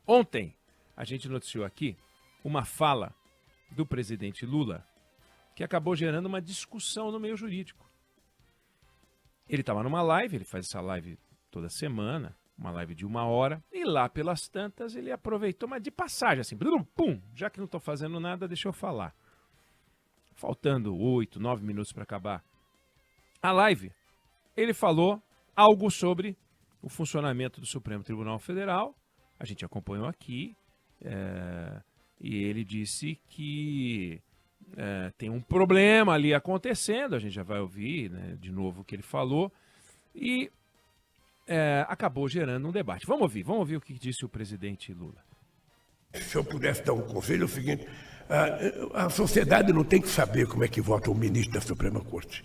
Ontem, a gente noticiou aqui uma fala do presidente Lula que acabou gerando uma discussão no meio jurídico. Ele estava numa live, ele faz essa live toda semana, uma live de 1 hora, e lá pelas tantas ele aproveitou, mas de passagem, assim, pum, já que não estou fazendo nada, deixa eu falar. Faltando 8, 9 minutos para acabar a live, ele falou algo sobre o funcionamento do Supremo Tribunal Federal, a gente acompanhou aqui, e ele disse que tem um problema ali acontecendo, a gente já vai ouvir, né, de novo o que ele falou, e acabou gerando um debate. Vamos ouvir o que disse o presidente Lula. Se eu pudesse dar um conselho, é o seguinte, a sociedade não tem que saber como é que vota o ministro da Suprema Corte.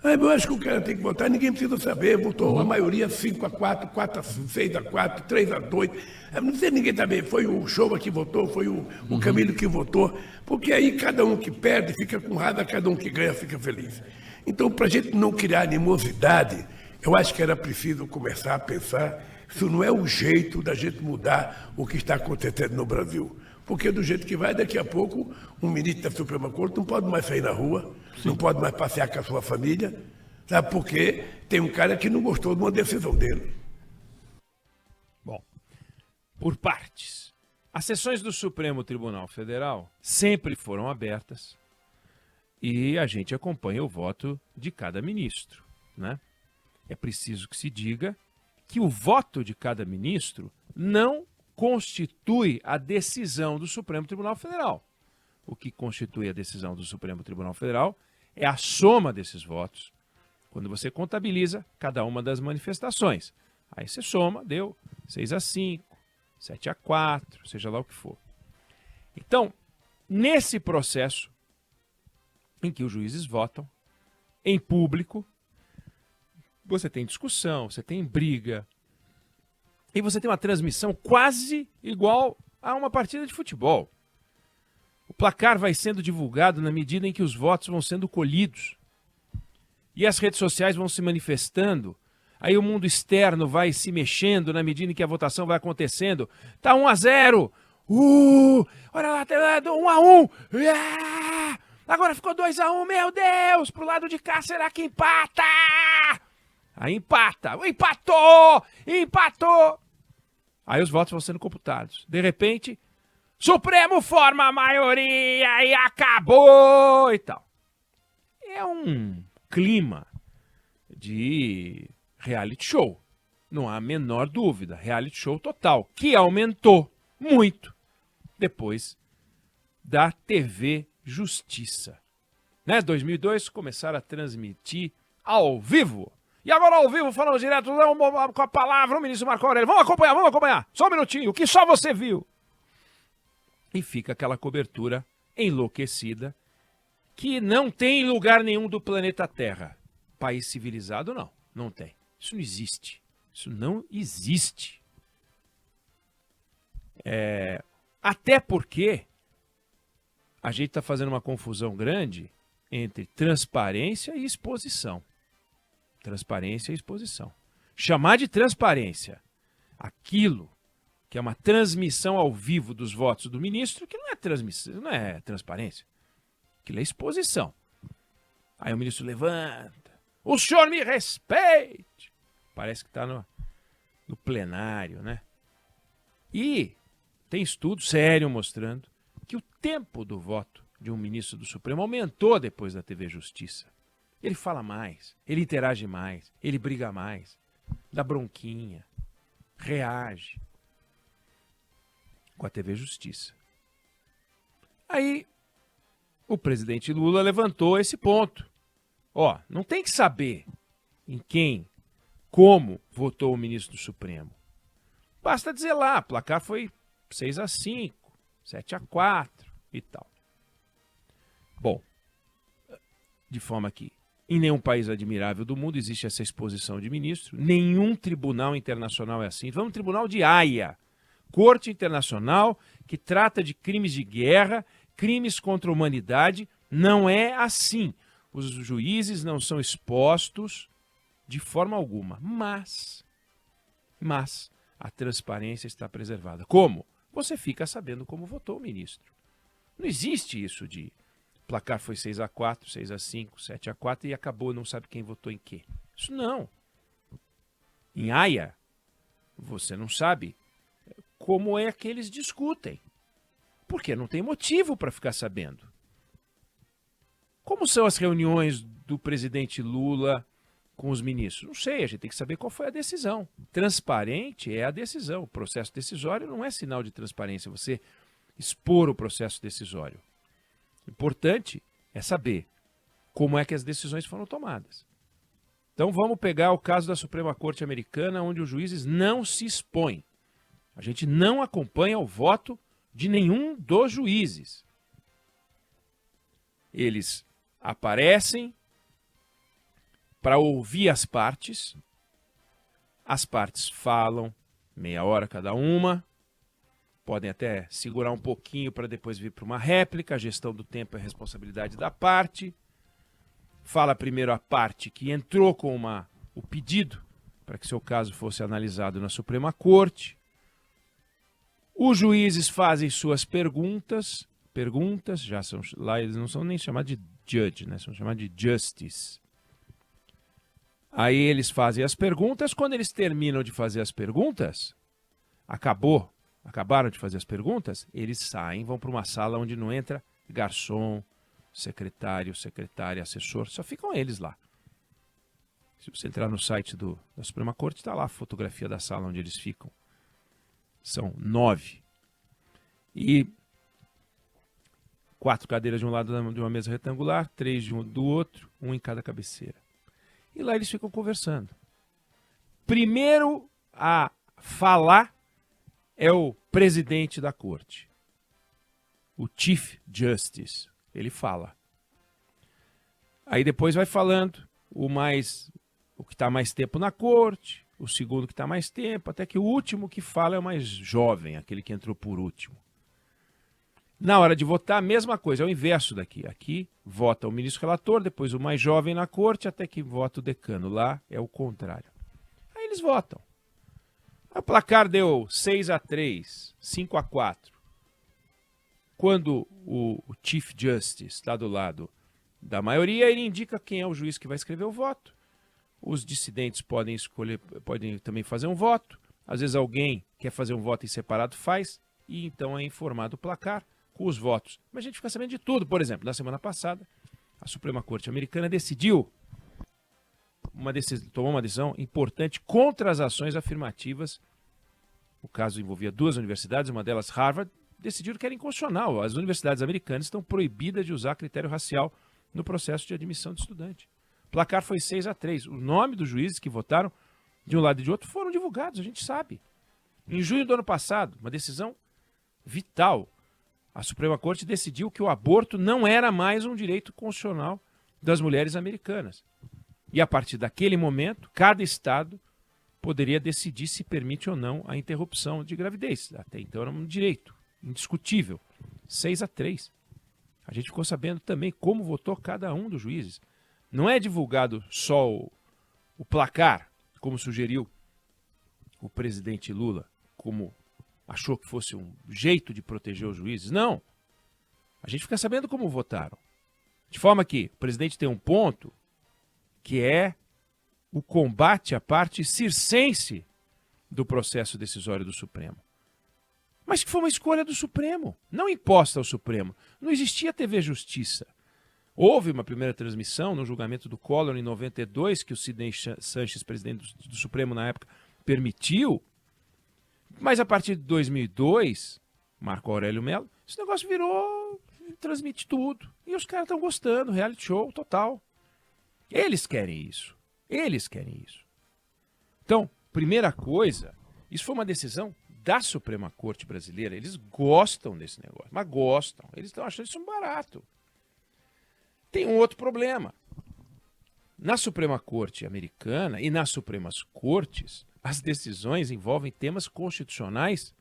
Eu acho que o cara tem que votar, ninguém precisa saber, votou a maioria 5-4, 4-6-4, 3-2, não sei ninguém saber, foi o Showa que votou, foi o Camilo que votou, porque aí cada um que perde fica com raiva, cada um que ganha fica feliz. Então, para a gente não criar animosidade, eu acho que era preciso começar a pensar se não é o jeito da gente mudar o que está acontecendo no Brasil. Porque do jeito que vai, daqui a pouco, um ministro da Suprema Corte não pode mais sair na rua, não pode mais passear com a sua família, sabe? Porque tem um cara que não gostou de uma decisão dele. Bom, por partes. As sessões do Supremo Tribunal Federal sempre foram abertas e a gente acompanha o voto de cada ministro, né? É preciso que se diga que o voto de cada ministro não constitui a decisão do Supremo Tribunal Federal. O que constitui a decisão do Supremo Tribunal Federal é a soma desses votos, quando você contabiliza cada uma das manifestações. Aí você soma, deu 6-5, 7-4, seja lá o que for. Então, nesse processo em que os juízes votam, em público, você tem discussão, você tem briga, e você tem uma transmissão quase igual a uma partida de futebol. O placar vai sendo divulgado na medida em que os votos vão sendo colhidos. E as redes sociais vão se manifestando. Aí o mundo externo vai se mexendo na medida em que a votação vai acontecendo. Tá 1-0. Olha lá, 1-1. Agora ficou 2-1. Meu Deus, pro lado de cá, será que empata? Aí empata. Empatou. Aí os votos vão sendo computados. De repente, Supremo forma a maioria e acabou e tal. É um clima de reality show. Não há a menor dúvida. Reality show total. Que aumentou muito depois da TV Justiça. Né? 2002 começaram a transmitir ao vivo. E agora ao vivo, falando direto com a palavra, o ministro Marco Aurélio. Vamos acompanhar. Só um minutinho, o que só você viu. E fica aquela cobertura enlouquecida que não tem lugar nenhum do planeta Terra. País civilizado, não tem. Isso não existe. Isso não existe. Até porque a gente está fazendo uma confusão grande entre transparência e exposição. Transparência e exposição. Chamar de transparência aquilo que é uma transmissão ao vivo dos votos do ministro, que não é transmissão, não é transparência. Aquilo é exposição. Aí o ministro levanta. O senhor me respeite. Parece que está no plenário, né? E tem estudo sério mostrando que o tempo do voto de um ministro do Supremo aumentou depois da TV Justiça. Ele fala mais, ele interage mais, ele briga mais, dá bronquinha, reage com a TV Justiça. Aí o presidente Lula levantou esse ponto. Não tem que saber em quem, como votou o ministro do Supremo. Basta dizer lá, o placar foi 6-5, 7-4 e tal. Bom, de forma que em nenhum país admirável do mundo existe essa exposição de ministro. Nenhum tribunal internacional é assim. Vamos ao Tribunal de Haia, Corte Internacional que trata de crimes de guerra, crimes contra a humanidade. Não é assim. Os juízes não são expostos de forma alguma. Mas a transparência está preservada. Como? Você fica sabendo como votou o ministro. Não existe isso de placar foi 6-4, 6-5, 7-4 e acabou, não sabe quem votou em quê. Isso não. Em Haia, você não sabe como é que eles discutem. Porque não tem motivo para ficar sabendo. Como são as reuniões do presidente Lula com os ministros? Não sei, a gente tem que saber qual foi a decisão. Transparente é a decisão. O processo decisório não é sinal de transparência, você expor o processo decisório. Importante é saber como é que as decisões foram tomadas. Então vamos pegar o caso da Suprema Corte Americana, onde os juízes não se expõem. A gente não acompanha o voto de nenhum dos juízes. Eles aparecem para ouvir as partes falam, meia hora cada uma, podem até segurar um pouquinho para depois vir para uma réplica, a gestão do tempo é responsabilidade da parte. Fala primeiro a parte que entrou com o pedido para que seu caso fosse analisado na Suprema Corte. Os juízes fazem suas perguntas, já são, lá eles não são nem chamados de judge, né? São chamados de justice. Aí eles fazem as perguntas, quando eles terminam de fazer as perguntas, acabaram de fazer as perguntas, eles saem, vão para uma sala onde não entra garçom, secretário, secretária, assessor, só ficam eles lá. Se você entrar no site da Suprema Corte, está lá a fotografia da sala onde eles ficam. São 9. E 4 cadeiras de um lado de uma mesa retangular, 3 do outro, um em cada cabeceira. E lá eles ficam conversando. Primeiro a falar é o presidente da corte, o Chief Justice. Ele fala. Aí depois vai falando o que está mais tempo na corte, o segundo que está mais tempo, até que o último que fala é o mais jovem, aquele que entrou por último. Na hora de votar, a mesma coisa, é o inverso daqui. Aqui vota o ministro relator, depois o mais jovem na corte, até que vota o decano. Lá é o contrário. Aí eles votam. O placar deu 6-3, 5-4. Quando o Chief Justice está do lado da maioria, ele indica quem é o juiz que vai escrever o voto. Os dissidentes podem também fazer um voto. Às vezes alguém quer fazer um voto em separado, faz, e então é informado o placar com os votos. Mas a gente fica sabendo de tudo. Por exemplo, na semana passada, a Suprema Corte Americana tomou uma decisão importante contra as ações afirmativas. O caso envolvia 2 universidades, uma delas Harvard, decidiram que era inconstitucional. As universidades americanas estão proibidas de usar critério racial no processo de admissão de estudante. O placar foi 6-3. O nome dos juízes que votaram de um lado e de outro foram divulgados, a gente sabe. Em junho do ano passado, uma decisão vital, a Suprema Corte decidiu que o aborto não era mais um direito constitucional das mulheres americanas. E a partir daquele momento, cada estado poderia decidir se permite ou não a interrupção de gravidez. Até então era um direito indiscutível. 6-3. A gente ficou sabendo também como votou cada um dos juízes. Não é divulgado só o placar, como sugeriu o presidente Lula, como achou que fosse um jeito de proteger os juízes. Não. A gente fica sabendo como votaram. De forma que o presidente tem um ponto que é o combate à parte circense do processo decisório do Supremo. Mas que foi uma escolha do Supremo, não imposta ao Supremo. Não existia TV Justiça. Houve uma primeira transmissão no julgamento do Collor em 92, que o Sidney Sanches, presidente do Supremo na época, permitiu. Mas a partir de 2002, Marco Aurélio Mello, esse negócio virou, transmite tudo. E os caras estão gostando, reality show total. Eles querem isso. Eles querem isso. Então, primeira coisa, isso foi uma decisão da Suprema Corte brasileira. Eles gostam desse negócio, mas gostam. Eles estão achando isso um barato. Tem um outro problema. Na Suprema Corte americana e nas Supremas Cortes, as decisões envolvem temas constitucionais,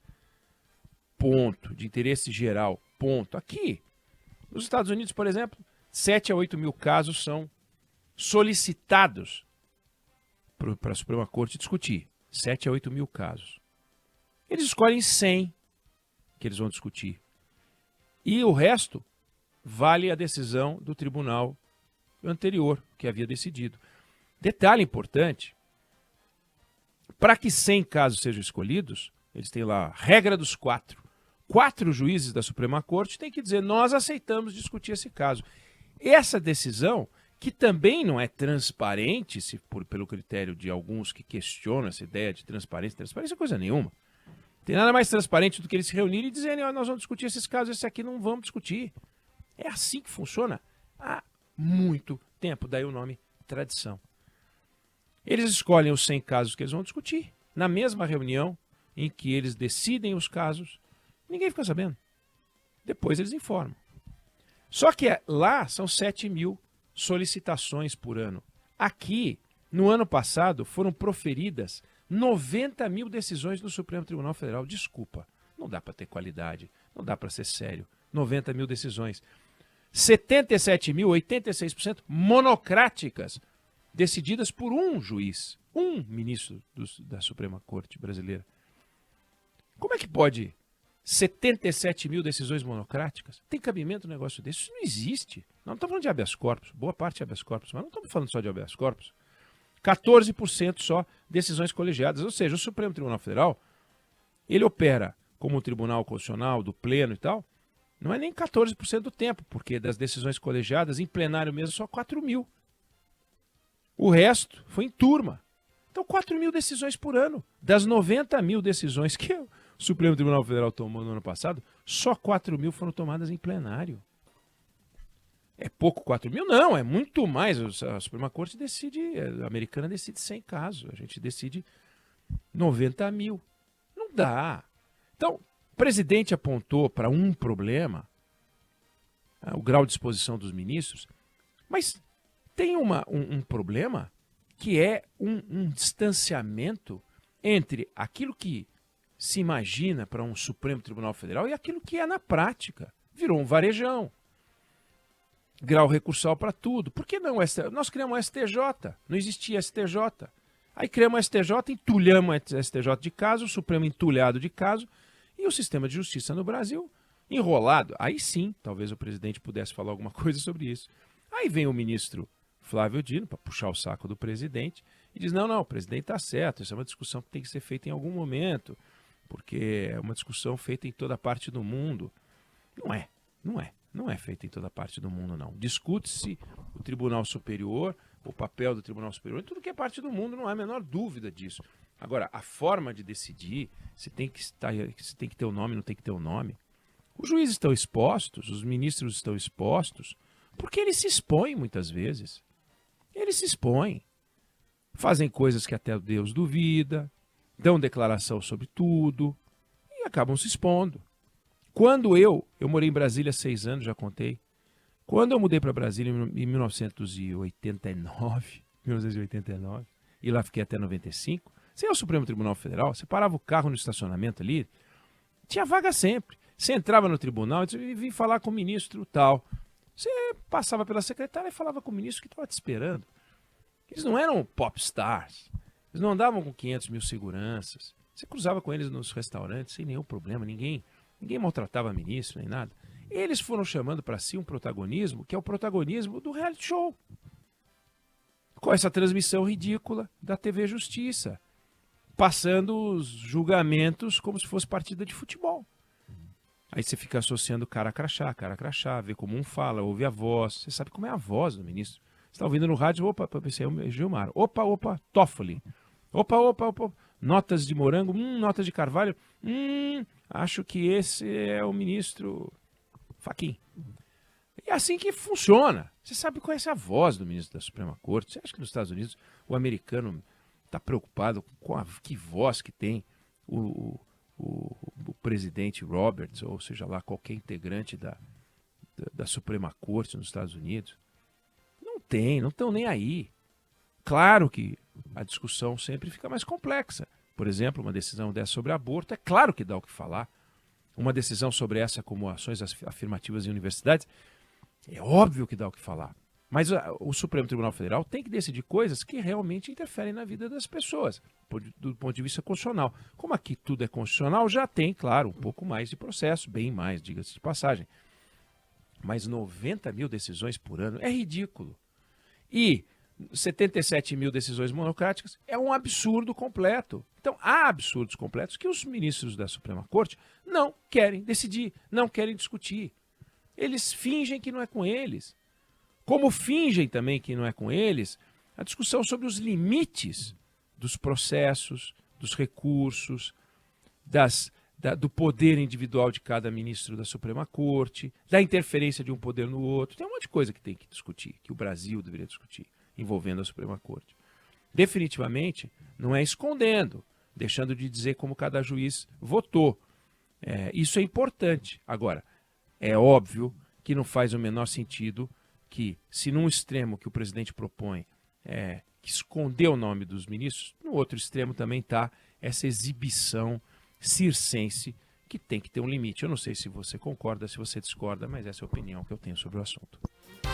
ponto, de interesse geral, ponto. Aqui, nos Estados Unidos, por exemplo, 7 a 8 mil casos são solicitados para a Suprema Corte discutir. 7 a 8 mil casos. Eles escolhem 100 que eles vão discutir. E o resto vale a decisão do tribunal anterior, que havia decidido. Detalhe importante, para que 100 casos sejam escolhidos, eles têm lá a regra dos 4. 4 juízes da Suprema Corte têm que dizer, nós aceitamos discutir esse caso. Essa decisão, que também não é transparente, pelo critério de alguns que questionam essa ideia de transparência, transparência é coisa nenhuma. Tem nada mais transparente do que eles se reunirem e dizerem, nós vamos discutir esses casos, esse aqui não vamos discutir. É assim que funciona há muito tempo, daí o nome tradição. Eles escolhem os 100 casos que eles vão discutir, na mesma reunião em que eles decidem os casos, ninguém fica sabendo. Depois eles informam. Só que lá são 7.000 solicitações por ano. Aqui, no ano passado, foram proferidas 90.000 decisões do Supremo Tribunal Federal. Desculpa, não dá para ter qualidade, não dá para ser sério. 90.000 decisões. 77.000, 86% monocráticas, decididas por um juiz, um ministro da Suprema Corte brasileira. Como é que pode 77.000 decisões monocráticas? Tem cabimento um negócio desse? Isso não existe. Nós não estamos falando de habeas corpus, boa parte é habeas corpus, mas não estamos falando só de habeas corpus. 14% só decisões colegiadas, ou seja, o Supremo Tribunal Federal, ele opera como um tribunal constitucional, do pleno e tal, não é nem 14% do tempo, porque das decisões colegiadas, em plenário mesmo, só 4.000. O resto foi em turma. Então, 4.000 decisões por ano. Das 90.000 decisões que o Supremo Tribunal Federal tomou no ano passado, só 4.000 foram tomadas em plenário. É pouco 4.000? Não, é muito mais. A Suprema Corte decide, a americana decide 100 casos, a gente decide 90.000. Não dá. Então, o presidente apontou para um problema, o grau de exposição dos ministros, mas tem um problema que é um distanciamento entre aquilo que se imagina para um Supremo Tribunal Federal e aquilo que é na prática. Virou um varejão. Grau recursal para tudo. Por que não? Nós criamos um STJ, não existia STJ. Aí criamos um STJ, entulhamos o STJ de caso, o Supremo entulhado de caso, e o sistema de justiça no Brasil enrolado. Aí sim, talvez o presidente pudesse falar alguma coisa sobre isso. Aí vem o ministro Flávio Dino para puxar o saco do presidente e diz, não, o presidente está certo, isso é uma discussão que tem que ser feita em algum momento, porque é uma discussão feita em toda parte do mundo. Não é feita em toda parte do mundo, não. Discute-se o Tribunal Superior, o papel do Tribunal Superior, em tudo que é parte do mundo, não há a menor dúvida disso. Agora, a forma de decidir, se tem que ter o nome, não tem que ter o nome. Os juízes estão expostos, os ministros estão expostos, porque eles se expõem muitas vezes. Eles se expõem. Fazem coisas que até Deus duvida, dão declaração sobre tudo e acabam se expondo. Quando eu morei em Brasília há 6 anos, já contei. Quando eu mudei para Brasília em 1989, e lá fiquei até 95, você ia ao Supremo Tribunal Federal, você parava o carro no estacionamento ali, tinha vaga sempre. Você entrava no tribunal e vim falar com o ministro tal. Você passava pela secretária e falava com o ministro que estava te esperando. Eles não eram popstars. Eles não andavam com 500.000 seguranças. Você cruzava com eles nos restaurantes sem nenhum problema. Ninguém maltratava ministro nem nada. Eles foram chamando para si um protagonismo que é o protagonismo do reality show. Com essa transmissão ridícula da TV Justiça. Passando os julgamentos como se fosse partida de futebol. Aí você fica associando cara a crachá, vê como um fala, ouve a voz. Você sabe como é a voz do ministro. Você está ouvindo no rádio, opa, pensei, é o Gilmar. Opa, Toffoli. Opa, notas de morango, notas de carvalho. Acho que esse é o ministro Fachin. É assim que funciona. Você sabe qual é a voz do ministro da Suprema Corte. Você acha que nos Estados Unidos o americano está preocupado com que voz que tem o presidente Roberts, ou seja lá, qualquer integrante da Suprema Corte nos Estados Unidos? Não estão nem aí. Claro que a discussão sempre fica mais complexa. Por exemplo, uma decisão dessa sobre aborto, é claro que dá o que falar. Uma decisão sobre essa como ações afirmativas em universidades, é óbvio que dá o que falar. Mas o Supremo Tribunal Federal tem que decidir coisas que realmente interferem na vida das pessoas, do ponto de vista constitucional. Como aqui tudo é constitucional, já tem, claro, um pouco mais de processo, bem mais, diga-se de passagem. Mas 90 mil decisões por ano é ridículo. E 77 mil decisões monocráticas é um absurdo completo. Então, há absurdos completos que os ministros da Suprema Corte não querem decidir, não querem discutir. Eles fingem que não é com eles. Como fingem também que não é com eles a discussão sobre os limites dos processos, dos recursos, do poder individual de cada ministro da Suprema Corte, da interferência de um poder no outro. Tem um monte de coisa que tem que discutir, que o Brasil deveria discutir, envolvendo a Suprema Corte. Definitivamente, não é escondendo, deixando de dizer como cada juiz votou. Isso é importante. Agora, é óbvio que não faz o menor sentido que, se num extremo que o presidente propõe que esconder o nome dos ministros, no outro extremo também está essa exibição circense que tem que ter um limite. Eu não sei se você concorda, se você discorda, mas essa é a opinião que eu tenho sobre o assunto.